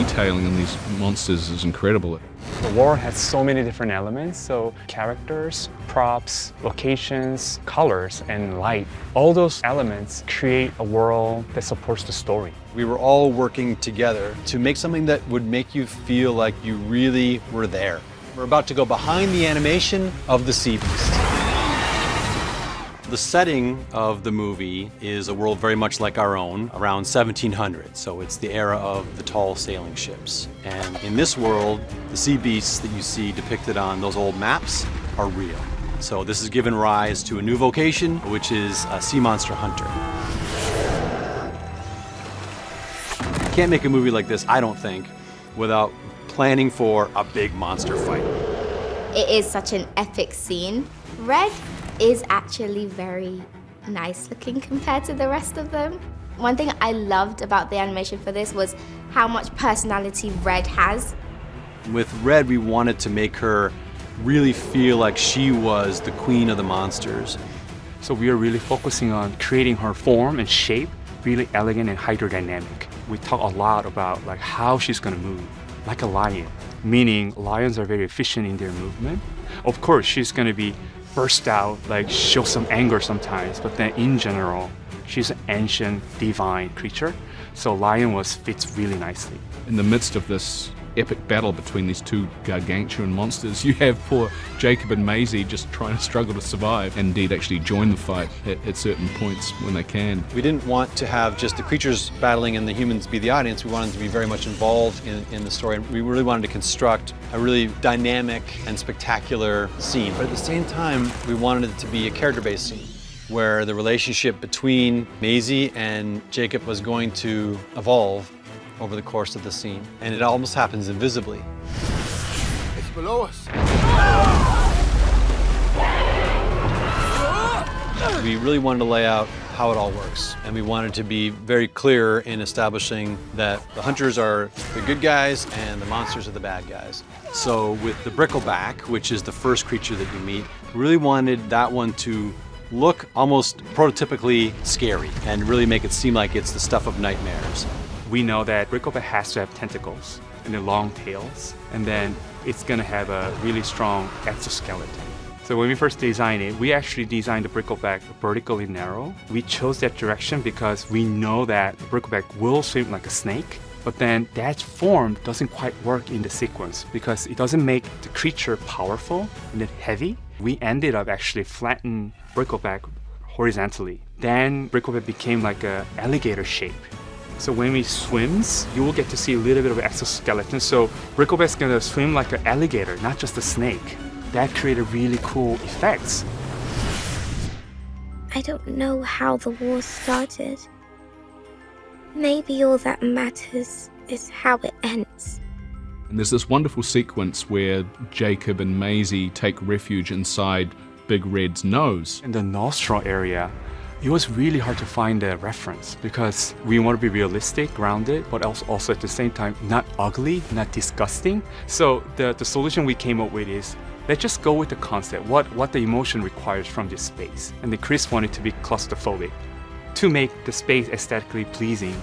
detailing in these monsters is incredible. The world has so many different elements, so characters, props, locations, colors, and light. All those elements create a world that supports the story. We were all working together to make something that would make you feel like you really were there. We're about to go behind the animation of the Sea Beast. The setting of the movie is a world very much like our own, around 1700. So it's the era of the tall sailing ships. And in this world, the sea beasts that you see depicted on those old maps are real. So this has given rise to a new vocation, which is a sea monster hunter. You can't make a movie like this, I don't think, without planning for a big monster fight. It is such an epic scene. Red is actually very nice looking compared to the rest of them. One thing I loved about the animation for this was how much personality Red has. With Red, we wanted to make her really feel like she was the queen of the monsters. So we are really focusing on creating her form and shape really elegant and hydrodynamic. We talk a lot about like how she's gonna move, like a lion, meaning lions are very efficient in their movement. Of course, she's gonna be burst out, like show some anger sometimes, but then in general, she's an ancient divine creature. So lion fits really nicely. In the midst of this epic battle between these two gargantuan monsters, you have poor Jacob and Maisie just trying to struggle to survive and indeed actually join the fight at certain points when they can. We didn't want to have just the creatures battling and the humans be the audience. We wanted to be very much involved in the story. We really wanted to construct a really dynamic and spectacular scene. But at the same time, we wanted it to be a character-based scene where the relationship between Maisie and Jacob was going to evolve over the course of the scene. And it almost happens invisibly. It's below us. We really wanted to lay out how it all works. And we wanted to be very clear in establishing that the hunters are the good guys and the monsters are the bad guys. So with the Brickleback, which is the first creature that you meet, we really wanted that one to look almost prototypically scary and really make it seem like it's the stuff of nightmares. We know that Brickleback has to have tentacles and the long tails, and then it's gonna have a really strong exoskeleton. So when we first designed it, we actually designed the Brickleback vertically narrow. We chose that direction because we know that the Brickleback will swim like a snake, but then that form doesn't quite work in the sequence because it doesn't make the creature powerful and then heavy. We ended up actually flattening Brickleback horizontally. Then Brickleback became like an alligator shape. So when he swims, you will get to see a little bit of exoskeleton. So Brickleback's gonna swim like an alligator, not just a snake. That created really cool effects. I don't know how the war started. Maybe all that matters is how it ends. And there's this wonderful sequence where Jacob and Maisie take refuge inside Big Red's nose. In the nostril area, it was really hard to find a reference because we want to be realistic, grounded, but also at the same time not ugly, not disgusting. So the solution we came up with is let's just go with the concept, what the emotion requires from this space. And then Chris wanted to be claustrophobic. To make the space aesthetically pleasing,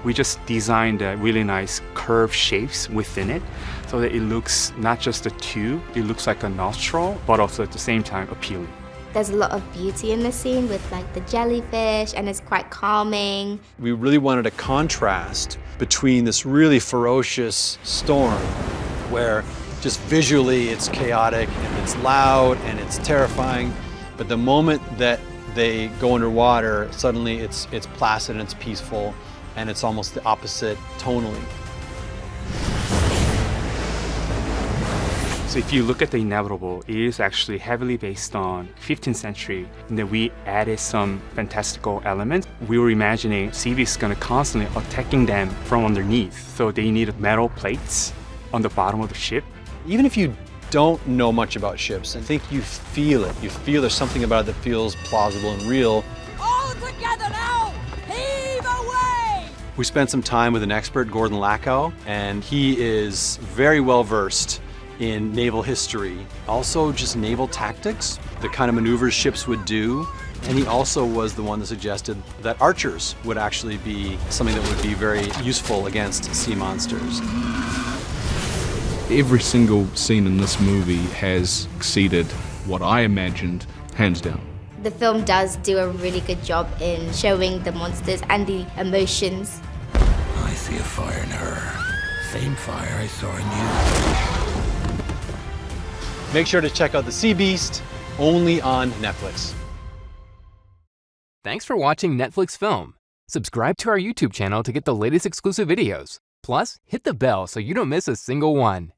we just designed really nice curved shapes within it so that it looks not just a tube, it looks like a nostril, but also at the same time appealing. There's a lot of beauty in the scene with like the jellyfish, and it's quite calming. We really wanted a contrast between this really ferocious storm where just visually it's chaotic and it's loud and it's terrifying, but the moment that they go underwater, suddenly it's placid and it's peaceful, and it's almost the opposite tonally. So if you look at the inevitable, it is actually heavily based on 15th century, and then we added some fantastical elements. We were imagining sea beasts gonna constantly attacking them from underneath, so they needed metal plates on the bottom of the ship. Even if you don't know much about ships, I think you feel it. You feel there's something about it that feels plausible and real. All together now! Heave away! We spent some time with an expert, Gordon Lackow, and he is very well versed in naval history, also just naval tactics, the kind of maneuvers ships would do And he also was the one that suggested that archers would actually be something that would be very useful against sea monsters. Every single scene in this movie has exceeded what I imagined, hands down. The film does do a really good job in showing the monsters and the emotions. I see a fire in her. Same fire I saw in you. Make sure to check out The Sea Beast, only on Netflix. Thanks for watching Netflix Film. Subscribe to our YouTube channel to get the latest exclusive videos. Plus, hit the bell so you don't miss a single one.